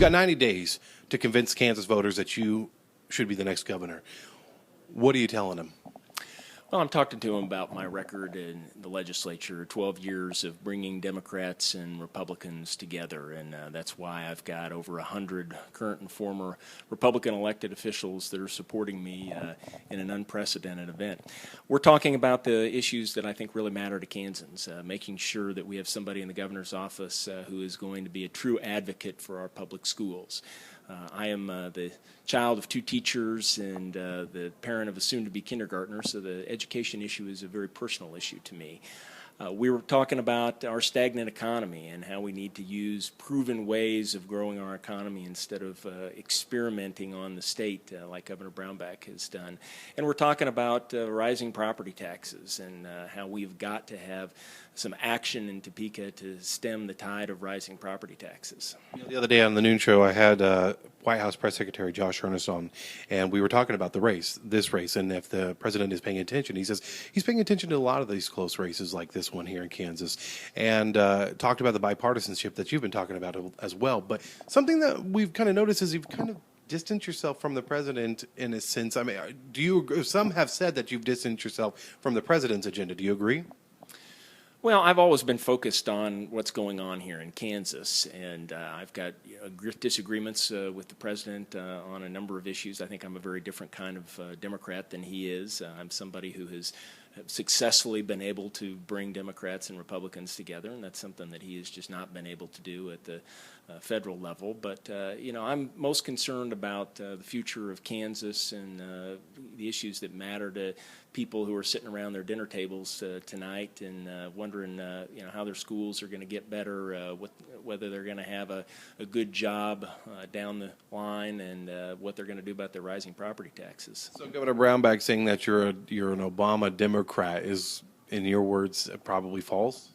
got 90 days to convince Kansas voters that you should be the next governor. What are you telling them? Well, I'm talking to them about my record in the legislature, 12 years of bringing Democrats and Republicans together, and that's why I've got over 100 current and former Republican elected officials that are supporting me in an unprecedented event. We're talking about the issues that I think really matter to Kansans, making sure that we have somebody in the governor's office who is going to be a true advocate for our public schools. I am the child of two teachers and the parent of a soon-to-be kindergartner, so the education issue is a very personal issue to me. We were talking about our stagnant economy and how we need to use proven ways of growing our economy instead of experimenting on the state like Governor Brownback has done. And we're talking about rising property taxes and how we've got to have some action in Topeka to stem the tide of rising property taxes. The other day on the noon show, I had White House Press Secretary Josh Earnest on, and we were talking about this race, and if the president is paying attention. He says he's paying attention to a lot of these close races like this one here in Kansas, and talked about the bipartisanship that you've been talking about as well. But something that we've kind of noticed is you've kind of distanced yourself from the president in a sense. I mean, some have said that you've distanced yourself from the president's agenda. Do you agree? Well, I've always been focused on what's going on here in Kansas, and I've got disagreements with the president on a number of issues. I think I'm a very different kind of Democrat than he is. I'm somebody who has successfully been able to bring Democrats and Republicans together, and that's something that he has just not been able to do at the federal level. But, I'm most concerned about the future of Kansas and the issues that matter to people who are sitting around their dinner tables tonight and wondering, how their schools are going to get better, whether they're going to have a good job down the line, and what they're going to do about their rising property taxes. So Governor Brownback saying that you're an Obama Democrat is, in your words, probably false?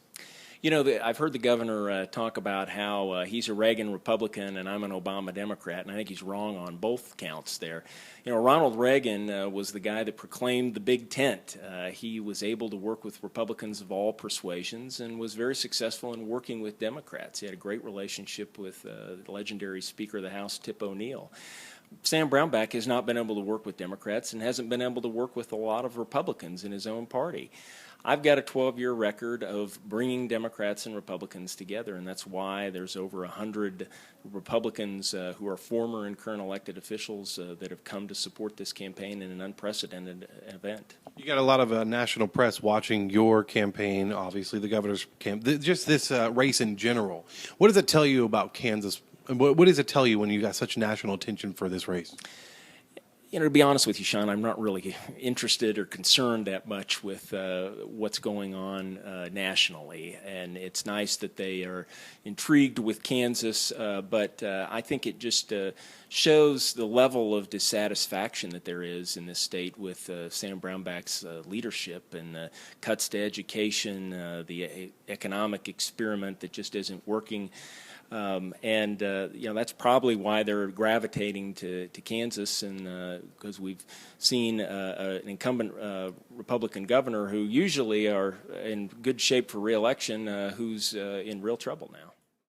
I've heard the governor talk about how he's a Reagan Republican and I'm an Obama Democrat, and I think he's wrong on both counts there. Ronald Reagan was the guy that proclaimed the Big Tent. He was able to work with Republicans of all persuasions and was very successful in working with Democrats. He had a great relationship with the legendary Speaker of the House, Tip O'Neill. Sam Brownback has not been able to work with Democrats and hasn't been able to work with a lot of Republicans in his own party. I've got a 12-year record of bringing Democrats and Republicans together, and that's why there's over 100 Republicans who are former and current elected officials that have come to support this campaign in an unprecedented event. You got a lot of national press watching your campaign, obviously the governor's campaign, just this race in general. What does it tell you about Kansas? What does it tell you when you got such national attention for this race? To be honest with you, Sean, I'm not really interested or concerned that much with what's going on nationally. And it's nice that they are intrigued with Kansas, but I think it just shows the level of dissatisfaction that there is in this state with Sam Brownback's leadership and cuts to education, the economic experiment that just isn't working. That's probably why they're gravitating to Kansas, and because we've seen an incumbent Republican governor who usually are in good shape for re-election, who's in real trouble now.